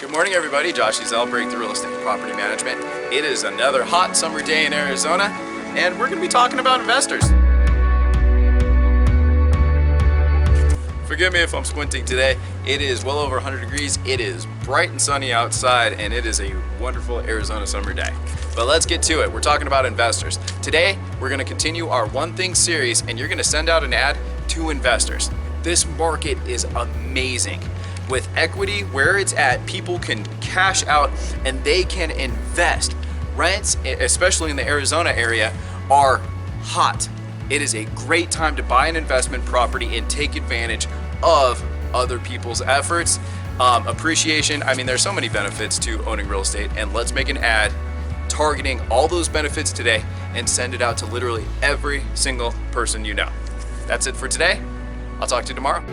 Good morning, everybody. Josh Ezell, Breakthrough Real Estate and Property Management. It is another hot summer day in Arizona, and we're going to be talking about investors. Forgive me if I'm squinting today. It is well over 100 degrees. It is bright and sunny outside, and it is a wonderful Arizona summer day. But let's get to it. We're talking about investors. Today, we're going to continue our One Thing series, and you're going to send out an ad to investors. This market is amazing. With equity where it's at, people can cash out and they can invest. Rents, especially in the Arizona area, are hot. It is a great time to buy an investment property and take advantage of other people's efforts. Appreciation, I mean, there's so many benefits to owning real estate, and let's make an ad targeting all those benefits today and send it out to literally every single person you know. That's it for today. I'll talk to you tomorrow.